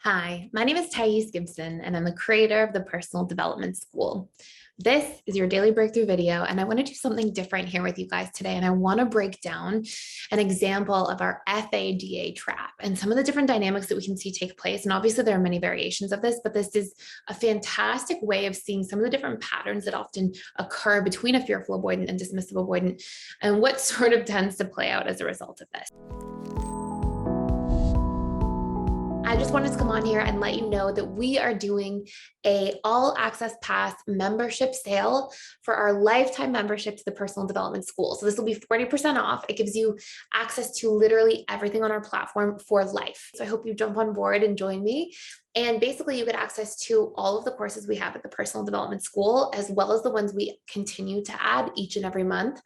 Hi, my name is Gibson, and I'm the creator of the Personal Development School. This is your daily breakthrough video, and I want to do something different here with you guys today. And I want to break down an example of our FADA trap and some of the different dynamics that we can see take place. And obviously, there are many variations of this, but this is a fantastic way of seeing some of the different patterns that often occur between a fearful avoidant and dismissive avoidant, and what sort of tends to play out as a result of this. I just wanted to come on here and let you know that we are doing a all access pass membership sale for our lifetime membership to the Personal Development School. So this will be 40% off. It gives you access to literally everything on our platform for life. So I hope you jump on board and join me. And basically you get access to all of the courses we have at the Personal Development School, as well as the ones we continue to add each and every month,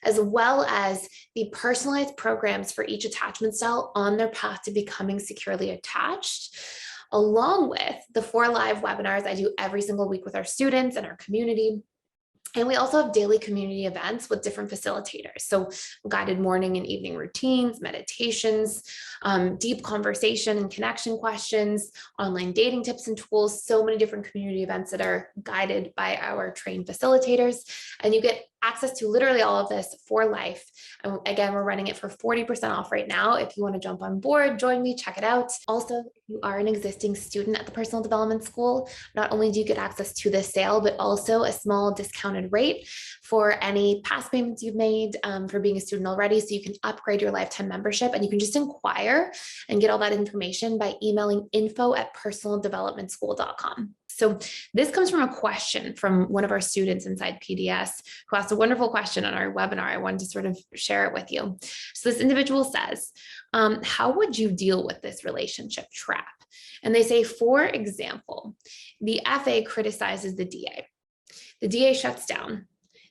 as well as the personalized programs for each attachment style on their path to becoming securely attached, along with the 4 live webinars I do every single week with our students and our community. And we also have daily community events with different facilitators. So guided morning and evening routines, meditations, deep conversation and connection questions, online dating tips and tools, so many different community events that are guided by our trained facilitators. And you get access to literally all of this for life. And again, we're running it for 40% off right now. If you want to jump on board, join me, check it out. Also, if you are an existing student at the Personal Development School, not only do you get access to this sale, but also a small discounted rate for any past payments you've made for being a student already. So you can upgrade your lifetime membership, and you can just inquire and get all that information by emailing info@personaldevelopmentschool.com. So this comes from a question from one of our students inside PDS who asked a wonderful question on our webinar. I wanted to sort of share it with you. So this individual says, how would you deal with this relationship trap? And they say, for example, the FA criticizes the DA. The DA shuts down.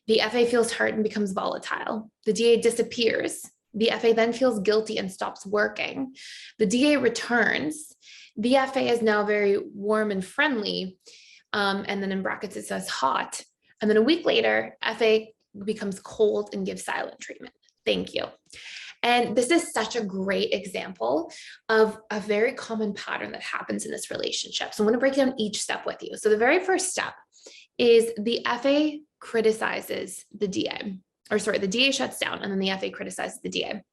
The FA feels hurt and becomes volatile. The DA disappears. The FA then feels guilty and stops working. The DA returns. The FA is now very warm and friendly. And then in brackets, it says hot. And then a week later, FA becomes cold and gives silent treatment. Thank you. And this is such a great example of a very common pattern that happens in this relationship. So I'm going to break down each step with you. So the very first step is the FA criticizes the DA, the DA shuts down and then the FA criticizes the DA.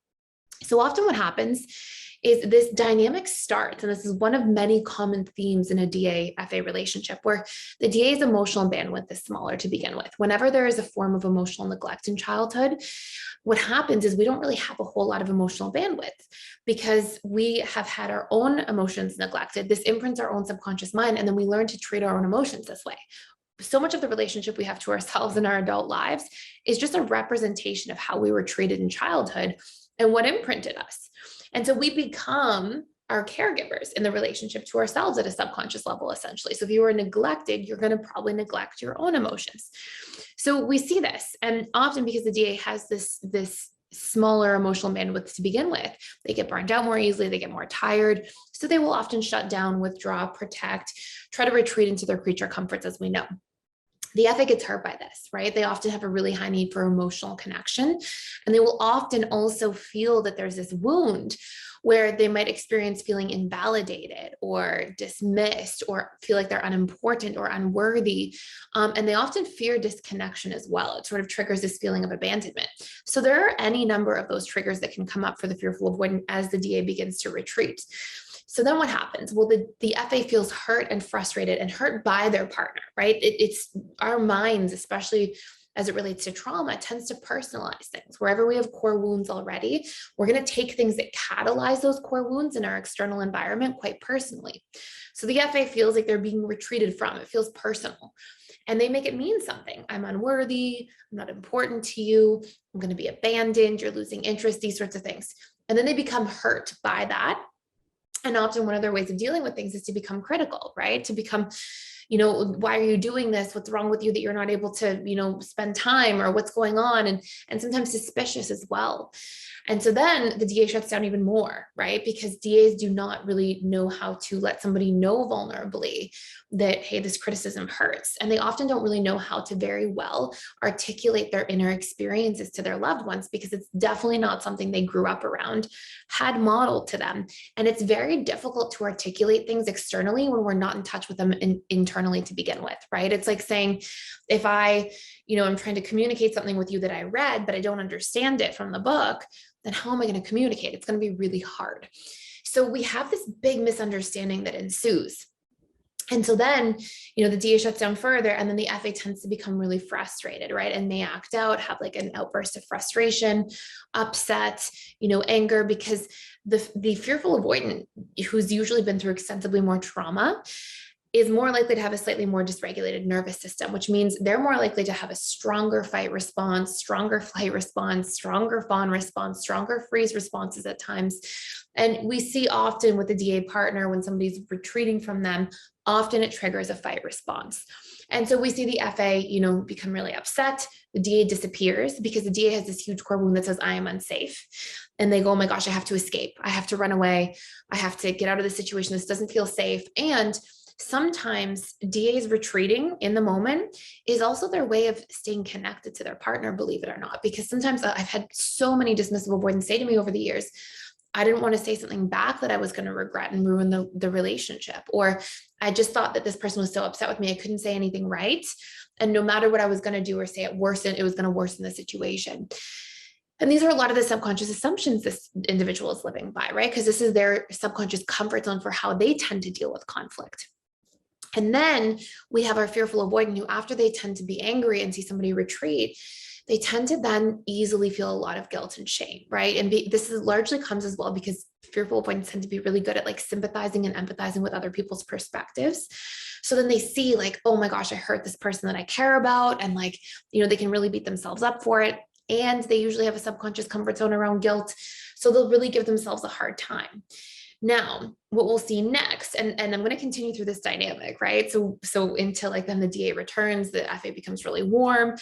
So often what happens is this dynamic starts, and this is one of many common themes in a DA-FA relationship, where the DA's emotional bandwidth is smaller to begin with. Whenever there is a form of emotional neglect in childhood, what happens is we don't really have a whole lot of emotional bandwidth because we have had our own emotions neglected. This imprints our own subconscious mind, and then we learn to treat our own emotions this way. So much of the relationship we have to ourselves in our adult lives is just a representation of how we were treated in childhood and what imprinted us. And so we become our caregivers in the relationship to ourselves at a subconscious level, essentially. So if you were neglected, you're going to probably neglect your own emotions. So we see this, and often because the DA has this smaller emotional bandwidth to begin with, they get burned out more easily, they get more tired. So they will often shut down, withdraw, protect, try to retreat into their creature comforts, as we know. The FA gets hurt by this, right? They often have a really high need for emotional connection. And they will often also feel that there's this wound where they might experience feeling invalidated or dismissed or feel like they're unimportant or unworthy. And they often fear disconnection as well. It sort of triggers this feeling of abandonment. So there are any number of those triggers that can come up for the fearful avoidant as the DA begins to retreat. So then what happens? Well, the FA feels hurt and frustrated and hurt by their partner, right? It's our minds, especially as it relates to trauma, tends to personalize things. Wherever we have core wounds already, we're going to take things that catalyze those core wounds in our external environment quite personally. So the FA feels like they're being retreated from. It feels personal. And they make it mean something. I'm unworthy. I'm not important to you. I'm going to be abandoned. You're losing interest, these sorts of things. And then they become hurt by that. And often one of their ways of dealing with things is to become critical, right? To become, why are you doing this? What's wrong with you that you're not able to, spend time, or what's going on? And sometimes suspicious as well. And so then the DA shuts down even more, right? Because DAs do not really know how to let somebody know vulnerably that, hey, this criticism hurts. And they often don't really know how to very well articulate their inner experiences to their loved ones, because it's definitely not something they grew up around, had modeled to them. And it's very difficult to articulate things externally when we're not in touch with them internally to begin with, right? It's like saying, if I'm trying to communicate something with you that I read, but I don't understand it from the book, then how am I going to communicate? It's going to be really hard. So we have this big misunderstanding that ensues. And so then, the DA shuts down further, and then the FA tends to become really frustrated, right? And they act out, have like an outburst of frustration, upset, anger, because the fearful avoidant, who's usually been through extensively more trauma, is more likely to have a slightly more dysregulated nervous system, which means they're more likely to have a stronger fight response, stronger flight response, stronger fawn response, stronger freeze responses at times. And we see often with the DA partner, when somebody's retreating from them, often it triggers a fight response. And so we see the FA, become really upset. The DA disappears because the DA has this huge core wound that says, I am unsafe. And they go, oh my gosh, I have to escape. I have to run away. I have to get out of the situation. This doesn't feel safe. And sometimes DAs retreating in the moment is also their way of staying connected to their partner, believe it or not, because sometimes I've had so many dismissive avoidants say to me over the years, I didn't want to say something back that I was going to regret and ruin the relationship. Or I just thought that this person was so upset with me, I couldn't say anything right. And no matter what I was going to do or say, it was going to worsen the situation. And these are a lot of the subconscious assumptions this individual is living by, right? Because this is their subconscious comfort zone for how they tend to deal with conflict. And then we have our fearful avoidant, who after they tend to be angry and see somebody retreat, they tend to then easily feel a lot of guilt and shame, right? And this largely comes as well because fearful avoidants tend to be really good at like sympathizing and empathizing with other people's perspectives. So then they see like, oh my gosh, I hurt this person that I care about. And like, they can really beat themselves up for it. And they usually have a subconscious comfort zone around guilt. So they'll really give themselves a hard time. Now, what we'll see next, and I'm going to continue through this dynamic, right? So until like then the DA returns, the FA becomes really warm,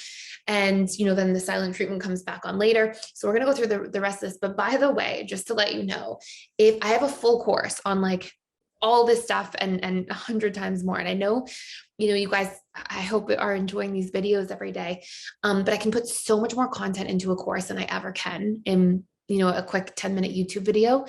and then the silent treatment comes back on later. So we're going to go through the rest of this. But by the way, just to let you know, if I have a full course on like all this stuff and 100 times more, and I know, you guys, I hope are enjoying these videos every day, but I can put so much more content into a course than I ever can in a quick 10-minute YouTube video.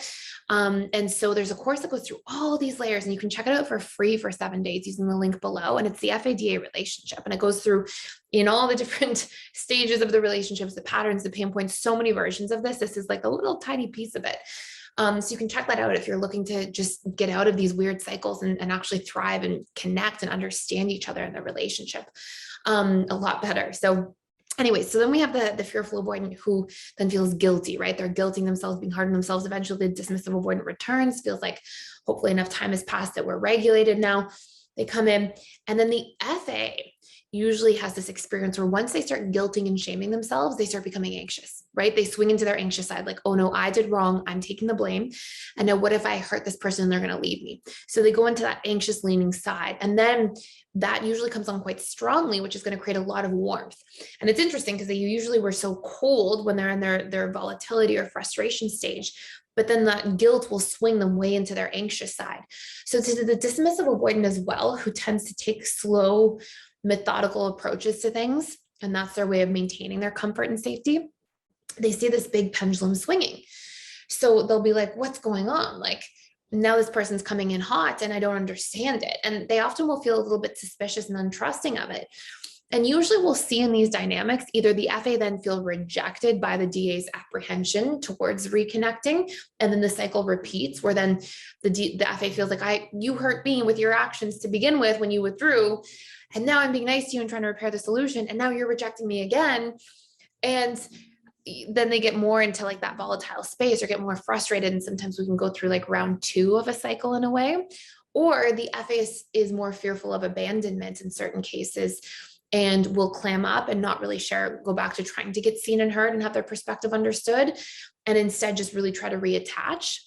And so there's a course that goes through all these layers, and you can check it out for free for 7 days using the link below. And it's the FADA relationship. And it goes through in all the different stages of the relationships, the patterns, the pain points, so many versions of this. This is like a little tiny piece of it. So you can check that out if you're looking to just get out of these weird cycles and actually thrive and connect and understand each other in the relationship a lot better. So anyway, so then we have the fearful avoidant, who then feels guilty, right? They're guilting themselves, being hard on themselves. Eventually, the dismissive avoidant returns, feels like hopefully enough time has passed that we're regulated now. They come in, and then the FA usually has this experience where once they start guilting and shaming themselves, they start becoming anxious, right? They swing into their anxious side, like, oh no, I did wrong. I'm taking the blame. And now what if I hurt this person and they're going to leave me? So they go into that anxious leaning side. And then that usually comes on quite strongly, which is going to create a lot of warmth. And it's interesting because they usually were so cold when they're in their volatility or frustration stage, but then that guilt will swing them way into their anxious side. So to the dismissive avoidant as well, who tends to take slow, methodical approaches to things, and that's their way of maintaining their comfort and safety, they see this big pendulum swinging. So they'll be like, what's going on? Like, now this person's coming in hot and I don't understand it. And they often will feel a little bit suspicious and untrusting of it. And usually we'll see in these dynamics, either the FA then feel rejected by the DA's apprehension towards reconnecting, and then the cycle repeats, where then the FA feels like, you hurt me with your actions to begin with when you withdrew, and now I'm being nice to you and trying to repair the solution, and now you're rejecting me again. And then they get more into like that volatile space or get more frustrated. And sometimes we can go through like round 2 of a cycle in a way, or the FA is more fearful of abandonment in certain cases, and will clam up and not really share, go back to trying to get seen and heard and have their perspective understood, and instead just really try to reattach.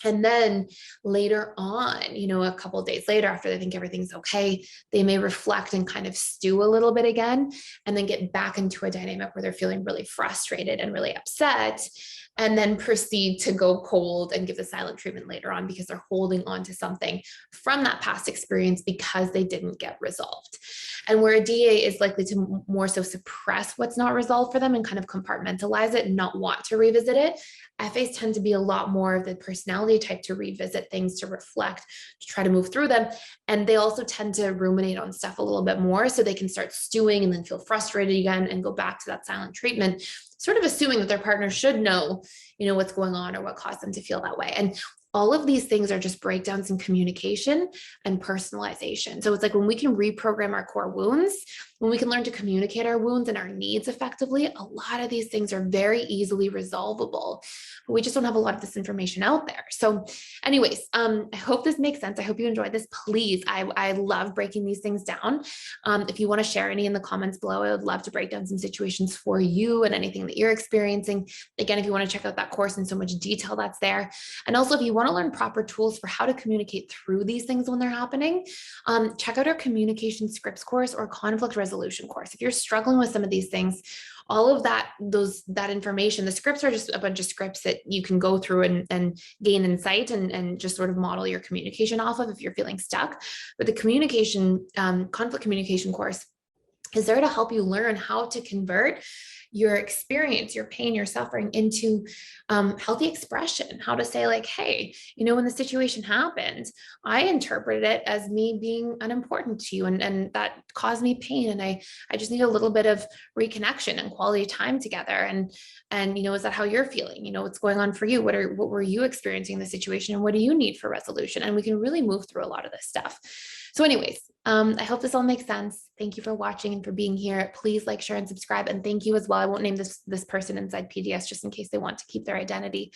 And then later on, a couple of days later, after they think everything's okay, they may reflect and kind of stew a little bit again, and then get back into a dynamic where they're feeling really frustrated and really upset, and then proceed to go cold and give the silent treatment later on because they're holding on to something from that past experience because they didn't get resolved. And where a DA is likely to more so suppress what's not resolved for them and kind of compartmentalize it and not want to revisit it, FAs tend to be a lot more of the personality type to revisit things, to reflect, to try to move through them. And they also tend to ruminate on stuff a little bit more, so they can start stewing and then feel frustrated again and go back to that silent treatment, sort of assuming that their partner should know, what's going on or what caused them to feel that way. And all of these things are just breakdowns in communication and personalization. So it's like when we can reprogram our core wounds, when we can learn to communicate our wounds and our needs effectively, a lot of these things are very easily resolvable. But we just don't have a lot of this information out there. So anyways, I hope this makes sense. I hope you enjoyed this. Please, I love breaking these things down. If you want to share any in the comments below, I would love to break down some situations for you and anything that you're experiencing. Again, if you want to check out that course in so much detail, that's there. And also, if you want to learn proper tools for how to communicate through these things when they're happening, check out our communication scripts course or conflict resolution course. If you're struggling with some of these things, all of that information, the scripts are just a bunch of scripts that you can go through and gain insight and just sort of model your communication off of if you're feeling stuck. But the conflict communication course is there to help you learn how to convert your experience, your pain, your suffering into healthy expression, how to say like, hey, when the situation happened, I interpreted it as me being unimportant to you, and that caused me pain. And I just need a little bit of reconnection and quality time together. And is that how you're feeling? What's going on for you? What were you experiencing in the situation? And what do you need for resolution? And we can really move through a lot of this stuff. So anyways, I hope this all makes sense. Thank you for watching and for being here. Please like, share, and subscribe. And thank you as well. I won't name this person inside PDS just in case they want to keep their identity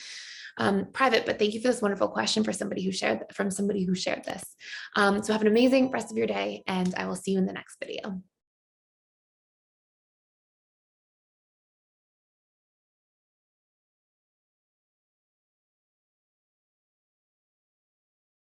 private, but thank you for this wonderful question from somebody who shared this. So have an amazing rest of your day, and I will see you in the next video.